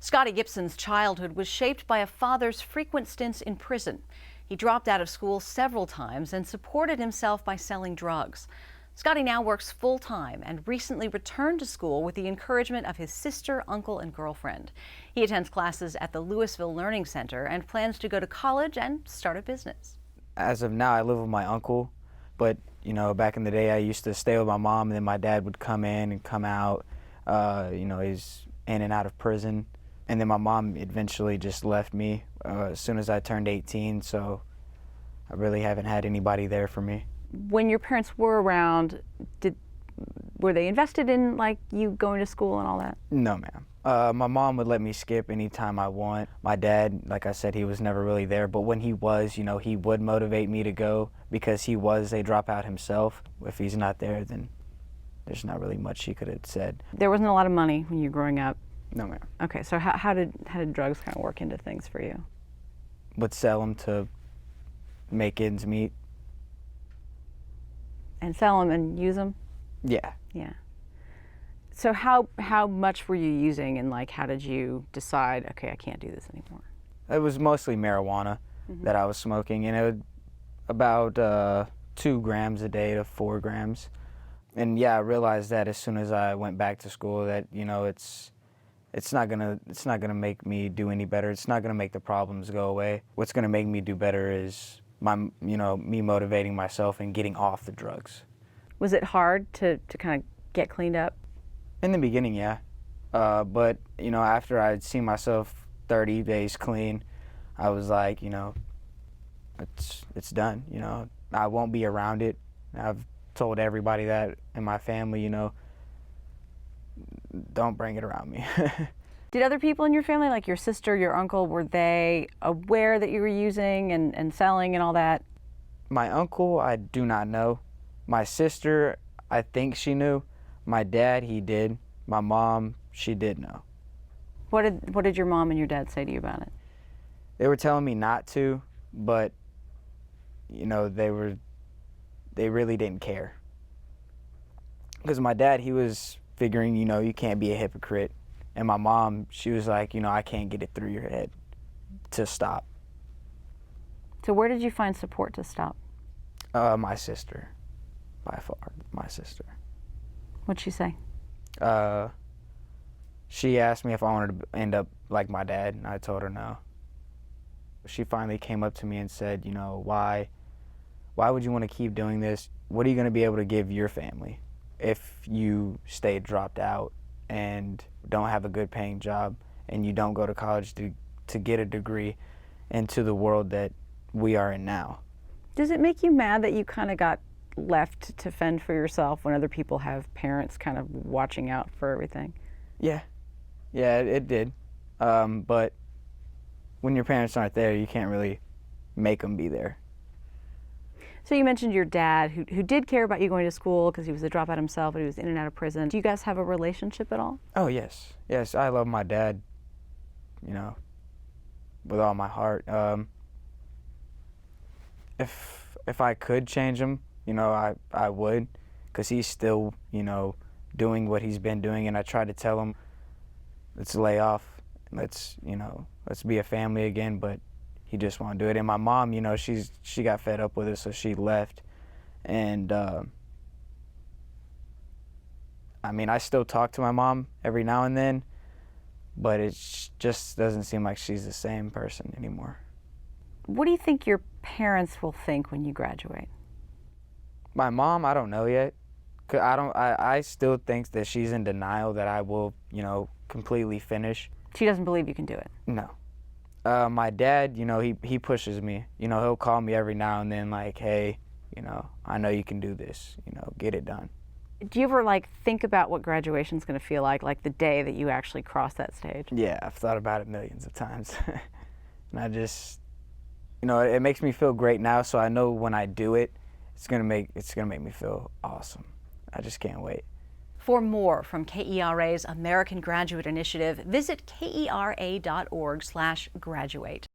Scottie Gipson's childhood was shaped by a father's frequent stints in prison. He dropped out of school several times and supported himself by selling drugs. Scottie now works full-time and recently returned to school with the encouragement of his sister, uncle, and girlfriend. He attends classes at the Lewisville Learning Center and plans to go to college and start a business. As of now, I live with my uncle, but back in the day I used to stay with my mom, and then my dad would come in and come out. He's in and out of prison. And then my mom eventually just left me as soon as I turned 18, so I really haven't had anybody there for me. When your parents were around, were they invested in you going to school and all that? No, ma'am. My mom would let me skip anytime I want. My dad, like I said, he was never really there, but when he was, he would motivate me to go because he was a dropout himself. If he's not there, then there's not really much he could have said. There wasn't a lot of money when you were growing up. No, ma'am. Okay, so how did drugs kind of work into things for you? Would sell them to make ends meet. And sell them and use them? Yeah. Yeah. So how much were you using, and how did you decide, okay, I can't do this anymore? It was mostly marijuana that I was smoking, and it was about 2 grams a day to 4 grams. And yeah, I realized that as soon as I went back to school that, it's not gonna make me do any better. It's not gonna make the problems go away. What's gonna make me do better is me motivating myself and getting off the drugs. Was it hard to kind of get cleaned up? In the beginning, yeah. But after I'd seen myself 30 days clean, I was like, it's done. I won't be around it. I've told everybody that in my family, don't bring it around me. Did other people in your family, like your sister, your uncle, were they aware that you were using and selling and all that? My uncle, I do not know. My sister, I think she knew. My dad, he did. My mom, she did know. What did your mom and your dad say to you about it? They were telling me not to, but they really didn't care. Because my dad, he was figuring, you can't be a hypocrite. And my mom, she was like, I can't get it through your head to stop. So where did you find support to stop? My sister, by far, my sister. What'd she say? She asked me if I wanted to end up like my dad, and I told her no. She finally came up to me and said, why would you want to keep doing this? What are you going to be able to give your family if you stay dropped out and don't have a good paying job and you don't go to college to get a degree into the world that we are in now? Does it make you mad that you kind of got left to fend for yourself when other people have parents kind of watching out for everything? Yeah, it did. But when your parents aren't there, you can't really make them be there. So you mentioned your dad, who did care about you going to school because he was a dropout himself, but he was in and out of prison. Do you guys have a relationship at all? Oh, yes. Yes, I love my dad, with all my heart. If I could change him, I would, because he's still, doing what he's been doing, and I try to tell him, let's lay off, let's be a family again, but he just won't do it. And my mom, she got fed up with it, so she left. And I still talk to my mom every now and then, but it just doesn't seem like she's the same person anymore. What do you think your parents will think when you graduate? My mom, I don't know yet. I still think that she's in denial that I will, completely finish. She doesn't believe you can do it? No. My dad, he pushes me. He'll call me every now and then like, hey, I know you can do this, get it done. Do you ever think about what graduation's going to feel like the day that you actually cross that stage? Yeah, I've thought about it millions of times. And I just, it makes me feel great now, so I know when I do it, it's gonna make me feel awesome. I just can't wait. For more from KERA's American Graduate Initiative, visit kera.org/graduate.